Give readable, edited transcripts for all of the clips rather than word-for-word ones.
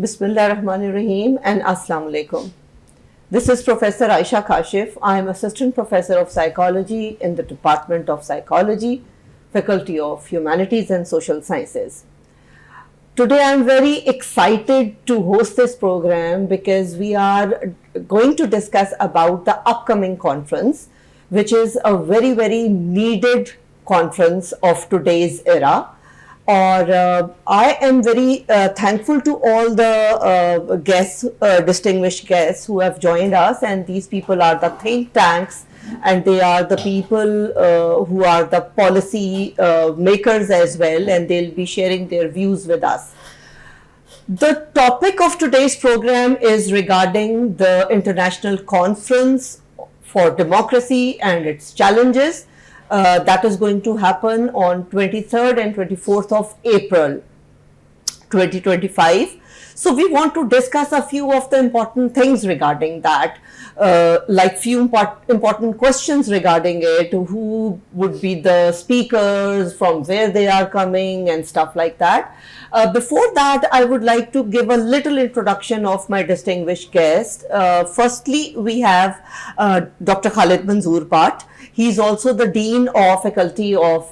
Bismillahirrahmanirrahim and Assalamu alaikum. This is Professor Ayesha Kashif. I am Assistant Professor of Psychology in the Department of Psychology, Faculty of Humanities and Social Sciences. Today I am very excited to host this program because we are going to discuss about the upcoming conference, which is a very, very needed conference of today's era. I am very thankful to all the guests, distinguished guests who have joined us, and these people are the think tanks and they are the people who are the policy makers as well, and they'll be sharing their views with us. The topic of today's program is regarding the International Conference for Democracy and its challenges. That is going to happen on 23rd and 24th of April 2025. So we want to discuss a few of the important things regarding that, like few important questions regarding it, who would be the speakers, from where they are coming and stuff like that. Before that, I would like to give a little introduction of my distinguished guest. Firstly, we have Dr. Khalid Manzoor Part. He is also the Dean of Faculty of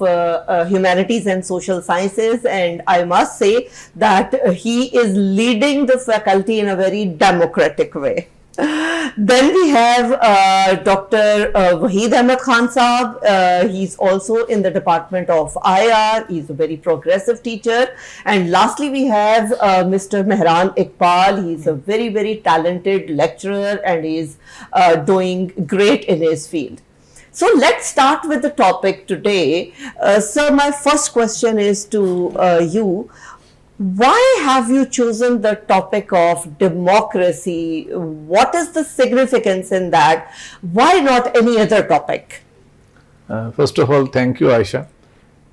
Humanities and Social Sciences, and I must say that he is leading the faculty in a very democratic way. Then we have Dr. Waheed Khan Saab. He's also in the Department of IR. He's a very progressive teacher. And lastly, we have Mr.Mehran Iqbal. He's a very, very talented lecturer and he's doing great in his field. So let's start with the topic today. Sir, my first question is to you. Why have you chosen the topic of democracy? What is the significance in that? Why not any other topic? First of all, thank you, Ayesha.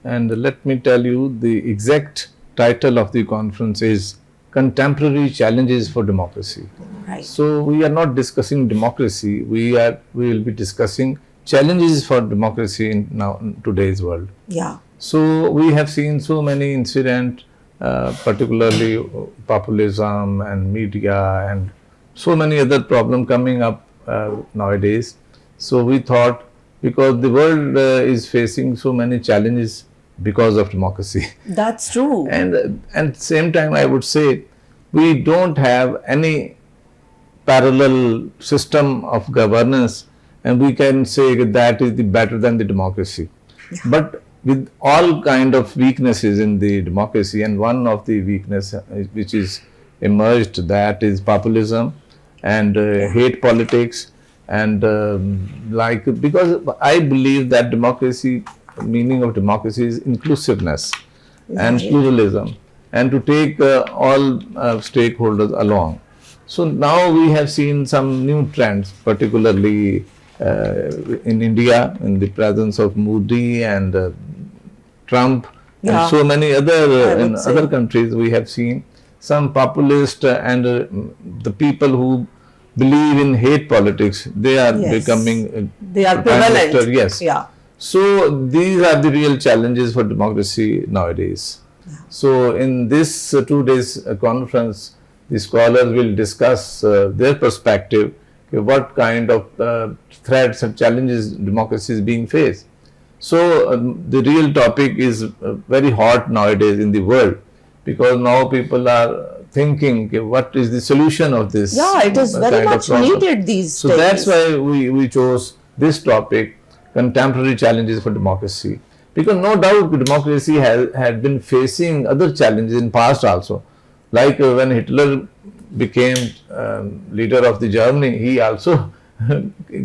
And let me tell you, the exact title of the conference is Contemporary Challenges for Democracy. Right. So we are not discussing democracy. We will be discussing challenges for democracy in today's world. Yeah. So we have seen so many incidents, particularly populism and media and so many other problems coming up nowadays. So we thought, because the world is facing so many challenges because of democracy. That's true. And at the same time, I would say we don't have any parallel system of governance, and we can say that is better than the democracy. Yeah. But with all kind of weaknesses in the democracy, and one of the weakness which is emerged, that is populism and hate politics, and because I believe that democracy, meaning of democracy is inclusiveness and pluralism, and to take all stakeholders along. So now we have seen some new trends, particularly in India, in the presence of Modi and Trump, and so many other in other countries. We have seen some populist and the people who believe in hate politics, they are becoming they are prevalent. Yes. Yeah. So these are the real challenges for democracy nowadays. Yeah. So in this 2 days conference, the scholars will discuss their perspective, what kind of threats and challenges democracy is being faced. So the real topic is very hot nowadays in the world, because now people are thinking, what is the solution of this? Yeah, it is very much needed these days. So that's why we chose this topic, Contemporary Challenges for Democracy, because no doubt democracy had been facing other challenges in past also. Like when Hitler became leader of the Germany, he also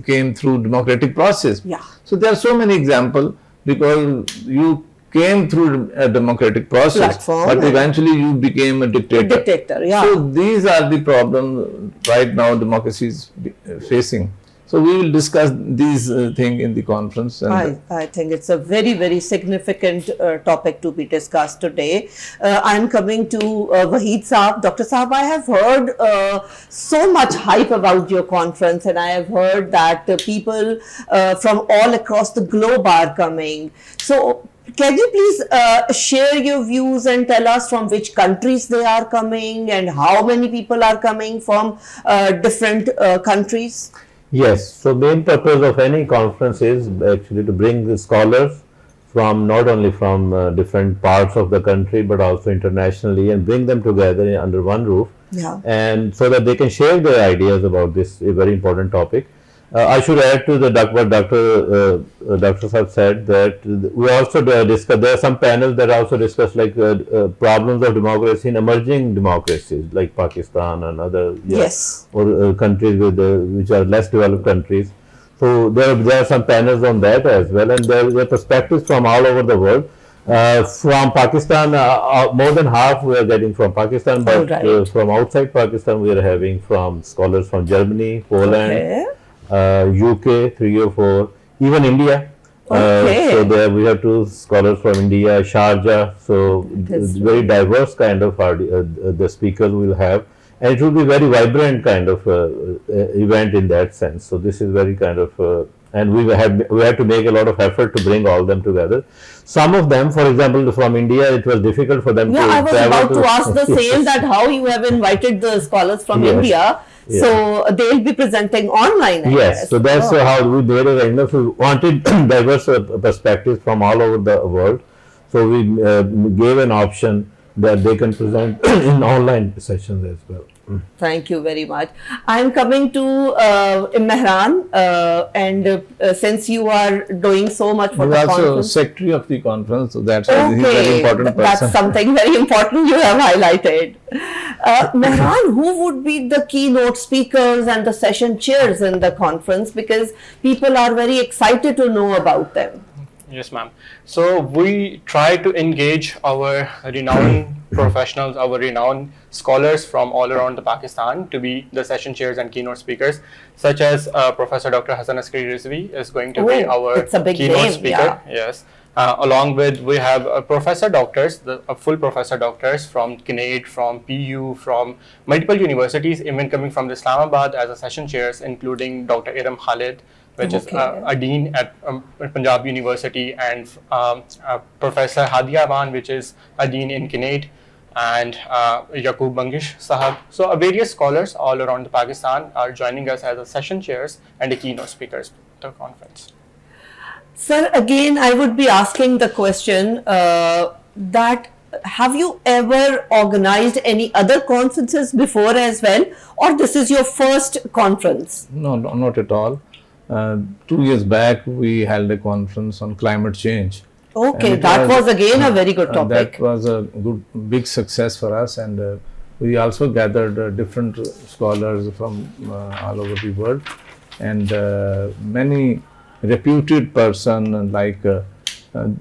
came through democratic process. Yeah. So there are so many examples, because you came through a democratic process, but eventually you became a dictator. Yeah. So these are the problems right now democracy is facing. So we will discuss these things in the conference. And I think it's a very, very significant topic to be discussed today. I'm coming to Waheed Saab. Dr. Saab, I have heard so much hype about your conference, and I have heard that people from all across the globe are coming. So Can you please share your views and tell us from which countries they are coming and how many people are coming from different countries? Yes, so main purpose of any conference is actually to bring the scholars from not only from different parts of the country but also internationally, and bring them together under one roof, Yeah. and so that they can share their ideas about this very important topic. I should add to the what Dr. Saab said, that we also discuss. There are some panels that also discuss like problems of democracy in emerging democracies like Pakistan and other Yes. or countries with which are less developed countries. So there are some panels on that as well, and there are perspectives from all over the world. From Pakistan, more than half we are getting from Pakistan, but Right. from outside Pakistan we are having from scholars from Germany, Poland, Okay. UK, 3 or 4, even India. Okay. So there we have two scholars from India, Sharjah. So is very diverse kind of the speakers will have, and it will be very vibrant kind of event in that sense. So this is very kind of and we had to make a lot of effort to bring all them together. Some of them, for example, from India, it was difficult for them Yeah, to I was travel about to ask the same, that how you have invited the scholars from Yes. India. Yeah. So they'll be presenting online, I Yes, guess. so that's Oh. how we made arrangements. We wanted diverse perspectives from all over the world. So we gave an option that they can present in online sessions as well. Thank you very much. I'm coming to Mehran, and since you are doing so much for He's the also conference. secretary of the conference, so that's why he's a very Okay, important that's person. something very important you have highlighted. Mehran, who would be the keynote speakers and the session chairs in the conference? Because people are very excited to know about them. Yes, ma'am. So we try to engage our renowned professionals, our renowned scholars from all around the Pakistan to be the session chairs and keynote speakers, such as Professor Dr. Hassan Askari Rizvi is going to be our it's a big keynote name, speaker. yeah. Yes. Along with, we have professor doctors, full professor doctors from CNAID, from PU, from multiple universities, even coming from Islamabad as a session chairs, including Dr. Khalid, which is a dean at Punjab University, and Professor Hadia Aman, which is a dean in CNAID, and Yaqub Bangish Sahab. So various scholars all around the Pakistan are joining us as a session chairs and a keynote speakers to the conference. Sir, again, I would be asking the question that have you ever organized any other conferences before as well, or this is your first conference? No, not at all. 2 years back, we held a conference on climate change. Okay, And it that was again a very good topic. That was a big success for us, and we also gathered different scholars from all over the world, and many reputed person like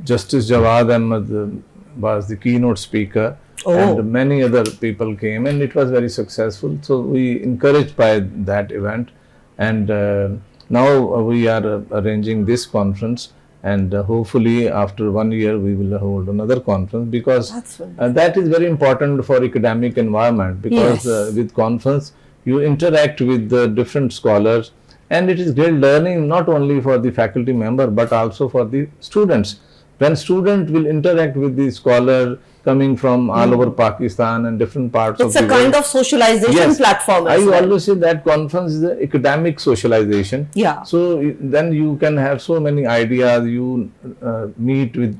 Justice Jawad Ahmed was the keynote speaker, and many other people came, and it was very successful. So we encouraged by that event, and now we are arranging this conference, and hopefully after 1 year we will hold another conference, because that is very important for academic environment, because Yes. with conference you interact with the different scholars, and it is great learning not only for the faculty member but also for the students. When student will interact with the scholar coming from all over Pakistan and different parts It's of a the world. kind of socialization platform as I well. always say that conference is the academic socialization. Yeah. So then you can have so many ideas. You meet with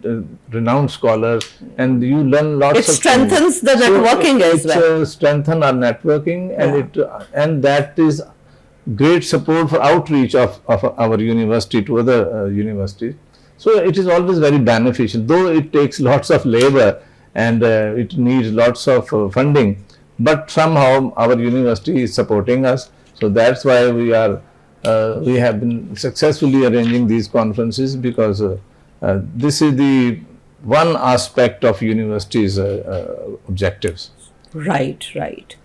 renowned scholars, and you learn lots It of strengthens things. the networking as well. It strengthens our networking, and and that is great support for outreach of our university to other universities. So it is always very beneficial, though it takes lots of labor and it needs lots of funding, but somehow our university is supporting us. So that's why we have been successfully arranging these conferences, because this is the one aspect of university's objectives. Right, right.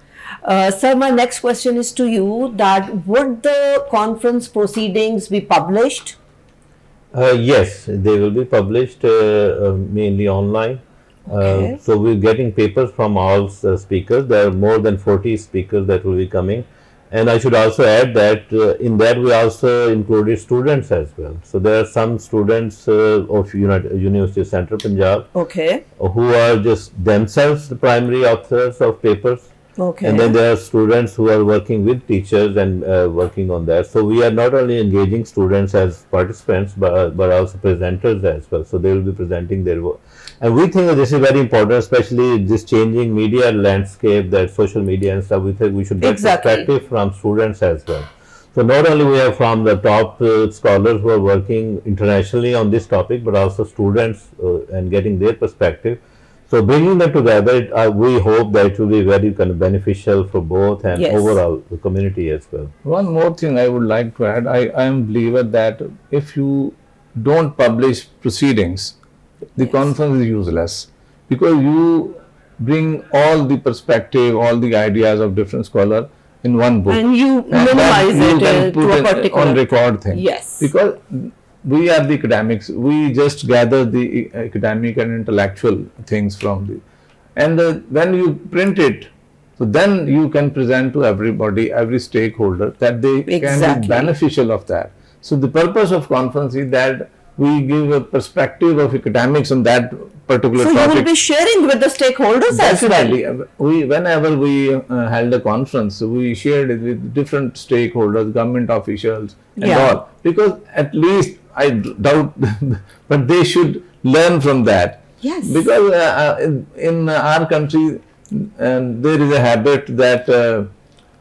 Sir, my next question is to you, that would the conference proceedings be published? Yes, they will be published mainly online. Okay. So we're getting papers from all speakers. There are more than 40 speakers that will be coming, And I should also add that in that we also included students as well. So there are some students of University of Central Punjab Okay. who are just themselves the primary authors of papers. Okay. And then there are students who are working with teachers and working on that. So we are not only engaging students as participants, but also presenters as well. So they will be presenting their work. And we think that this is very important, especially this changing media landscape, that social media and stuff. We think we should get perspective from students as well. So not only we have from the top scholars who are working internationally on this topic, but also students and getting their perspective. So bringing them together, we hope that it will be very kind of beneficial for both and overall the community as well. One more thing I would like to add, I am a believer that if you don't publish proceedings, the conference is useless, because you bring all the perspective, all the ideas of different scholars in one book. And you minimize it to a particular on record thing. Yes. Because we are the academics, we just gather the academic and intellectual things from the, and when you print it, so then you can present to everybody, every stakeholder, that they can be beneficial of that. So the purpose of conference is that we give a perspective of academics on that particular topic. So you will be sharing with the stakeholders as well. Whenever we held a conference, we shared it with different stakeholders, government officials and all, because at least I doubt, but they should learn from that. Yes. Because in our country, there is a habit that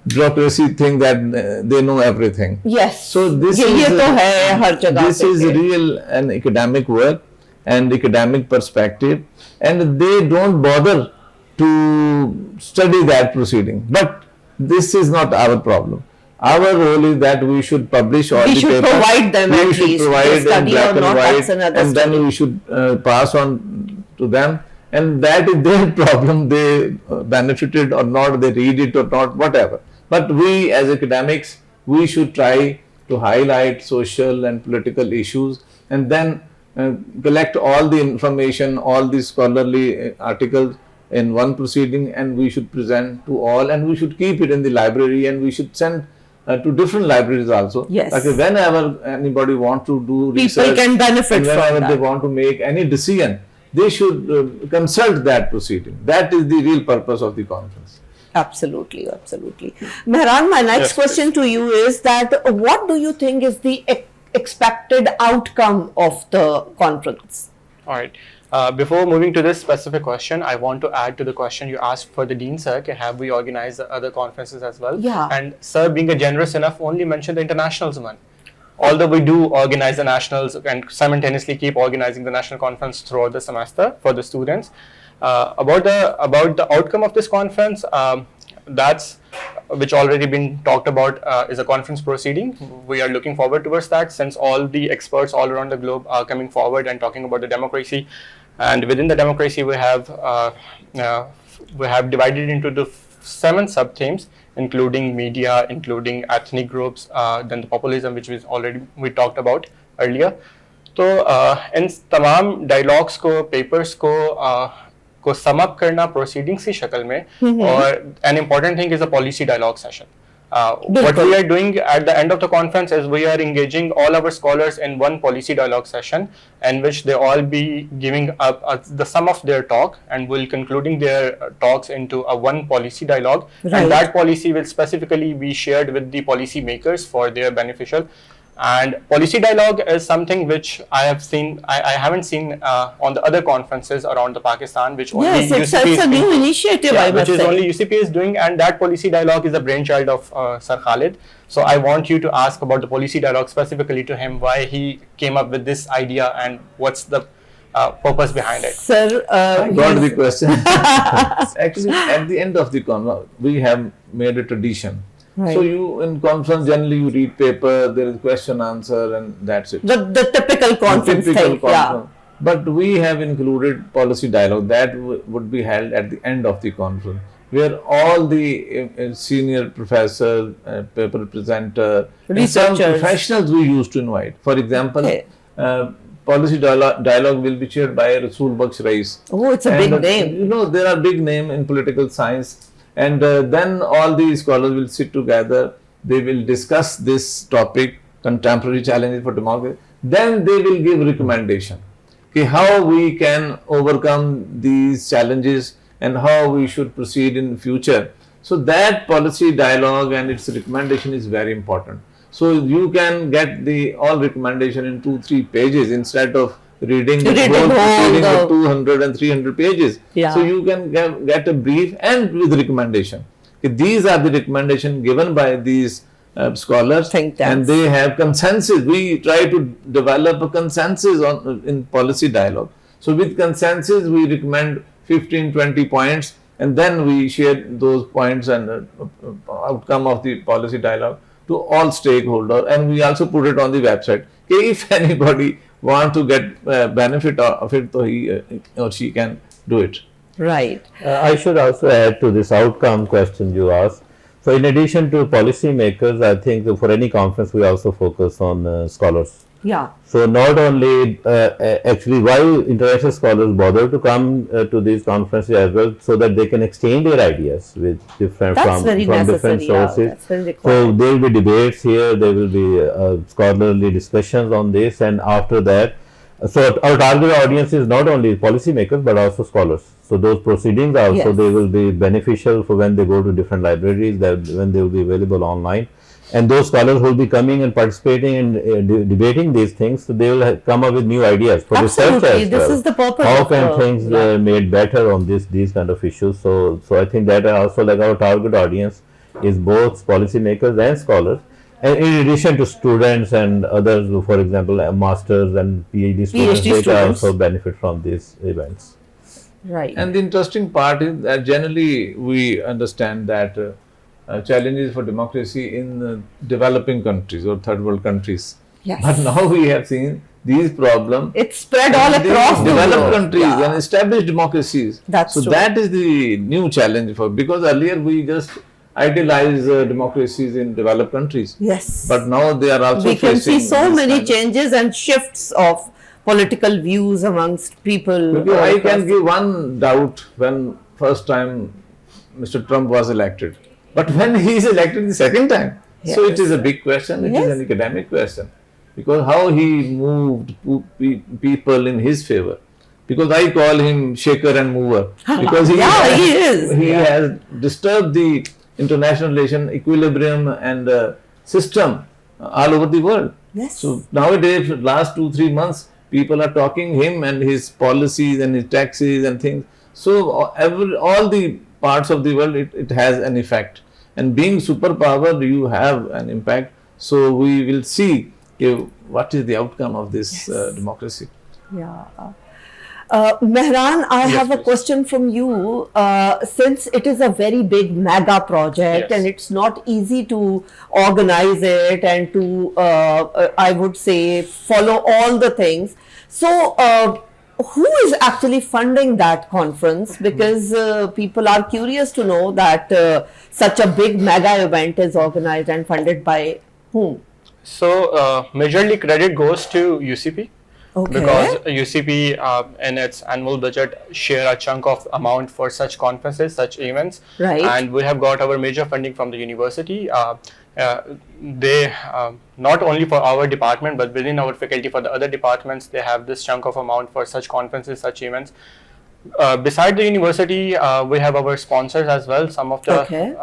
bureaucracy think that they know everything. Yes. So this is real an academic work and academic perspective, and they don't bother to study that proceeding. But this is not our problem. Our role is that we should publish all the papers. We should provide them at least. We should provide in black and white, and then study. we should pass on to them. And that is their problem. They benefited or not, they read it or not, whatever. But we as academics, we should try to highlight social and political issues, and then collect all the information, all the scholarly articles in one proceeding, and we should present to all, and we should keep it in the library, and we should send to different libraries also. Yes. Like whenever anybody wants to do research, people can benefit from that. Whenever they want to make any decision, they should consult that proceeding. That is the real purpose of the conference. Absolutely, absolutely. Mehran, my next question to you is that what do you think is the expected outcome of the conference? All right. Before moving to this specific question, I want to add to the question you asked for the Dean, sir. Have we organized the other conferences as well? Yeah. And sir, being a generous enough, only mentioned the internationals one. Although we do organize the nationals and simultaneously keep organizing the national conference throughout the semester for the students. About the outcome of this conference, that's which already been talked about, is a conference proceeding. We are looking forward towards that, since all the experts all around the globe are coming forward and talking about the democracy, and within the democracy we have divided into the 7 sub themes, including media, including ethnic groups, then the populism, which we talked about earlier. So in तमाम dialogues को, papers को sum up करना proceedings की शक्ल में, और an important thing is a policy dialogue session. What we are doing at the end of the conference is we are engaging all our scholars in one policy dialogue session, in which they all be giving the sum of their talk, and will concluding their talks into a one policy dialogue, and that policy will specifically be shared with the policy makers for their beneficial. And policy dialogue is something which I haven't seen on the other conferences around the Pakistan, which only UCP it's a new initiative, I must which is say. only UCP is doing, and that policy dialogue is a brainchild of Sir Khalid. So I want you to ask about the policy dialogue specifically to him, why he came up with this idea and what's the purpose behind it. Sir, I got the question. Actually, at the end of the conference, we have made a tradition. Right. So you in conference generally you read paper, there is question answer, and that's it. The typical conference thing. Yeah. But we have included policy dialogue that would be held at the end of the conference, where all the senior professors, paper presenter, researchers, professionals we used to invite. For example, policy dialogue will be chaired by Rasool Baksh Rais. Oh, it's a big name. You know, there are big names in political science. and then all the scholars will sit together, they will discuss this topic, contemporary challenges for democracy, then they will give recommendation, okay, how we can overcome these challenges and how we should proceed in the future. So that policy dialogue and its recommendation is very important. So you can get the all recommendation in 2-3 pages instead of reading the whole proceeding of 200 and 300 pages. Yeah. So you can get a brief and with recommendation. Okay, these are the recommendation given by these scholars, Think and tanks. they have consensus. We try to develop a consensus on in policy dialogue. So with consensus, we recommend 15-20 points, and then we share those points and outcome of the policy dialogue to all stakeholders, and we also put it on the website. Okay, if anybody want to get benefit of it, so he or she can do it. Right. I should also add to this outcome question you asked. So in addition to policy makers, I think for any conference we also focus on scholars. Yeah. So not only actually why international scholars bother to come to these conferences as well, so that they can exchange their ideas with different That's very from different necessary, yeah, sources. that's very So required. there will be debates here, there will be scholarly discussions on this, and after that, so our target audience is not only policymakers but also scholars. So those proceedings also, Yes. they will be beneficial for when they go to different libraries, that when they will be available online. And those scholars who will be coming and participating and debating these things, so they will come up with new ideas for research Absolutely. as This well. is the purpose How of can things yeah. made better on these kind of issues? So I think that also like our target audience is both policymakers and scholars. And in addition to students and others, who, for example, masters and PhD students, they can students. also benefit from these events. Right. And the interesting part is that generally we understand that challenges for democracy in developing countries or third world countries. Yes. But now we have seen these problems It's spread all in the across the developed world. countries Yeah. and established democracies. That's so true. that is the new challenge for, because earlier we just idealize democracies in developed countries. Yes. But now they are also We can see facing so this many kind of- changes and shifts of political views amongst people. Because all I across can the- give one doubt when first time Mr. Trump was elected. But when he is elected the second time, so it is a big question, it is Yes. an academic question. Because how he moved people in his favor. Because I call him shaker and mover. Because he, Yeah, has, he is. he Yeah. has disturbed the international relation equilibrium and system all over the world. Yes. So nowadays, last 2-3 months, people are talking him and his policies and his taxes and things. So all the parts of the world, it has an effect. And being superpower, you have an impact. So we will see what is the outcome of this democracy. Yeah. Mehran, I have a please. question from you. Since it is a very big mega project Yes. and it's not easy to organize it and to, I would say, follow all the things. So, who is actually funding that conference? Because people are curious to know that such a big mega event is organized and funded by whom? So majorly credit goes to UCP. Okay. Because UCP in its annual budget share a chunk of amount for such conferences, such events. Right. And we have got our major funding from the university. They not only for our department, but within our faculty for the other departments, they have this chunk of amount for such conferences, such events. Beside the university, we have our sponsors as well. Some of the Okay.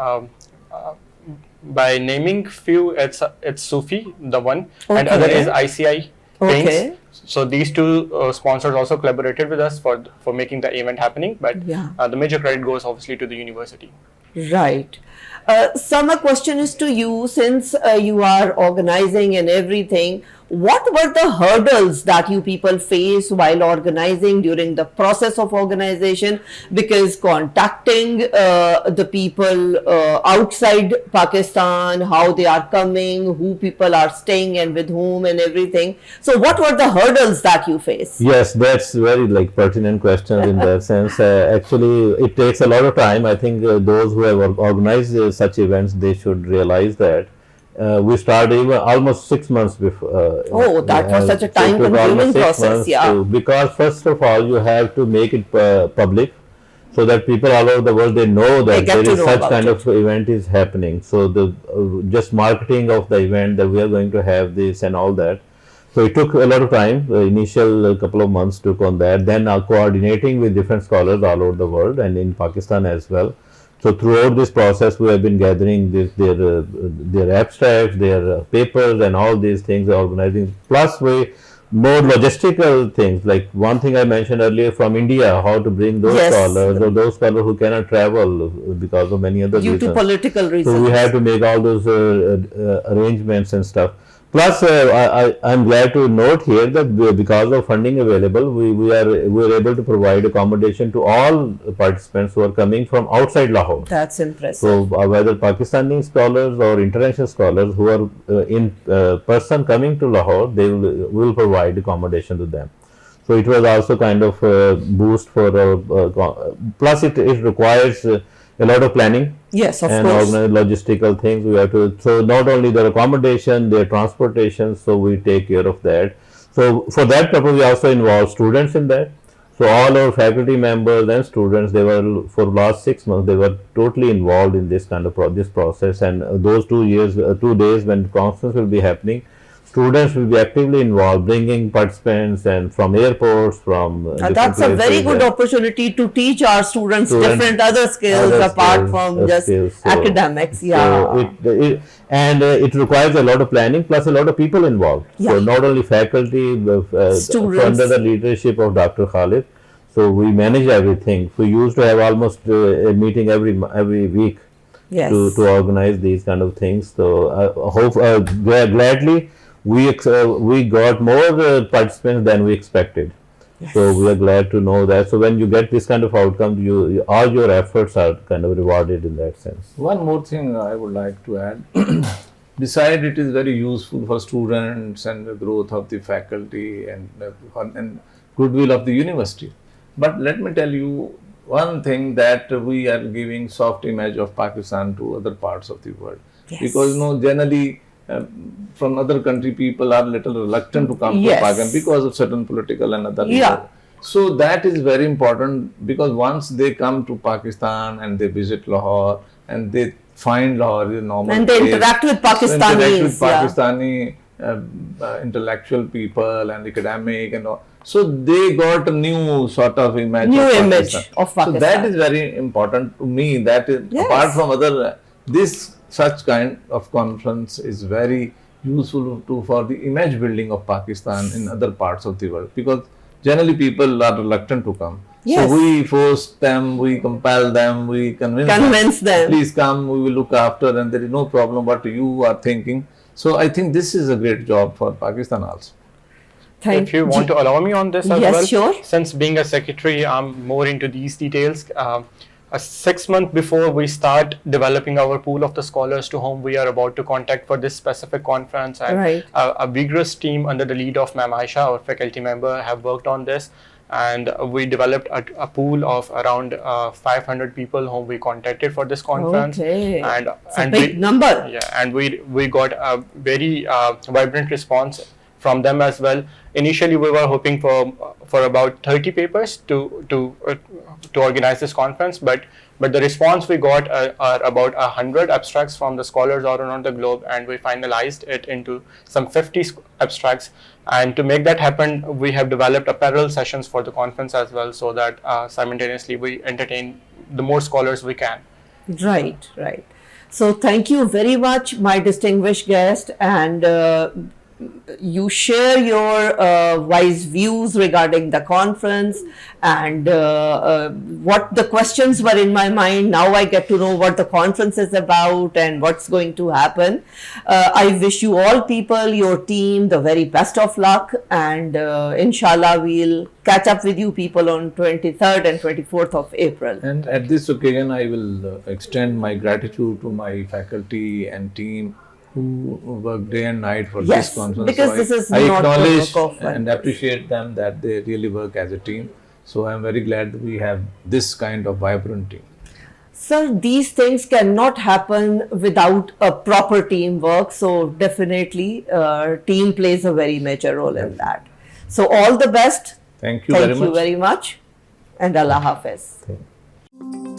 by naming few, it's Sufi, the one, and Okay. other is ICI Paints. Okay. So these two sponsors also collaborated with us for making the event happening. But Yeah. the major credit goes obviously to the university. Right. Sama, question is to you, since you are organizing and everything, what were the hurdles that you people face while organizing during the process of organization? Because contacting the people outside Pakistan, how they are coming, who people are staying and with whom and everything. So what were the hurdles that you face? Yes, that's very like pertinent question in that sense. Actually, it takes a lot of time. I think those who have organized such events, they should realize that we started even almost 6 months before. Oh, that was such a it took time-consuming almost 6 process, months yeah. because first of all, you have to make it public. so that people all over the world, they know that get there to is know such about kind it. of event is happening. So the just marketing of the event, that we are going to have this and all that. So it took a lot of time. Initial couple of months took on that. Then coordinating with different scholars all over the world and in Pakistan as well. So throughout this process, we have been gathering their abstracts, their papers, and all these things, organizing. Plus, we more logistical things. Like one thing I mentioned earlier from India, how to bring those Yes, scholars or those scholars who cannot travel because of many other due to reasons. political So we had reasons. to make all those arrangements and stuff. Plus, I'm glad to note here that because of funding available, we are able to provide accommodation to all participants who are coming from outside Lahore. That's So impressive. whether Pakistani scholars or international scholars who are in person coming to Lahore, they will provide accommodation to them. So it was also kind of a boost for plus it requires a lot of planning Yes, of and course. organize logistical things. We have to, so not only their accommodation, their transportation, so we take care of that. So for that purpose, we also involve students in that. So all our faculty members and students, they were for last 6 months, they were totally involved in this kind of this process. And those 2 years, 2 days when the conference will be happening, students will be actively involved, bringing participants and from airports, from different That's a very places. good And opportunity to teach our students students different other skills other apart skills, from just skills. So, academics. Yeah. so it requires a lot of planning plus a lot of people involved. So Yeah. not only faculty, Students. under the leadership of Dr. Khalid. So we manage everything. We used to have almost a meeting every week Yes. to organize these kind of things. So hope gladly we got more participants than we expected. So we are glad to know that. So when you get this kind of outcome, all your efforts are kind of rewarded in that sense. One more thing I would like to add. Besides, it is very useful for students and the growth of the faculty and goodwill of the university. But let me tell you one thing, that we are giving soft image of Pakistan to other parts of the world. Yes. Because generally from other country, people are little reluctant to come Yes. to Pakistan because of certain political and other Yeah. reasons. So that is very important, because once they come to Pakistan and they visit Lahore and they find Lahore is a normal And they place, interact with so interact Pakistanis. with Pakistani intellectual people and academic and all. So they got a new sort of image New of image Pakistan. of Pakistan. So that is very important to me. That is, Yes. apart from other, this such kind of conference is very useful for the image building of Pakistan in other parts of the world, because generally people are reluctant to come. Yes. So we force them, we compel them, we Convince them. Please come, we will look after, and there is no problem what you are thinking. So I think this is a great job for Pakistan also. If you want to allow me on this as Yes, well, sure. since being a secretary, I'm more into these details. 6 months before we start developing our pool of the scholars to whom we are about to contact for this specific conference, and Right. a vigorous team under the lead of Ma'am Ayesha, our faculty member, have worked on this. And we developed a pool of around 500 people whom we contacted for this conference. Okay. And It's a big number. Yeah, and we got a very vibrant response from them as well. Initially, we were hoping for about 30 papers to organize this conference, but the response we got are about 100 abstracts from the scholars all around the globe, and we finalized it into some 50 abstracts. And to make that happen, we have developed a parallel sessions for the conference as well, so that simultaneously we entertain the more scholars we can. Right, right. So thank you very much, my distinguished guest, and you share your wise views regarding the conference and what the questions were in my mind. Now I get to know what the conference is about and what's going to happen. I wish you all people, your team, the very best of luck, and inshallah we'll catch up with you people on 23rd and 24th of April. And at this occasion, I will extend my gratitude to my faculty and team who work day and night for Yes, this conference. because so this is I not the acknowledge work of and one appreciate them that they really work as a team. So I am very glad that we have this kind of vibrant team. Sir, these things cannot happen without a proper teamwork. So definitely team plays a very major role in that. So all the best. Thank you very much. Thank you very much. And Allah Hafiz. Thank you. you.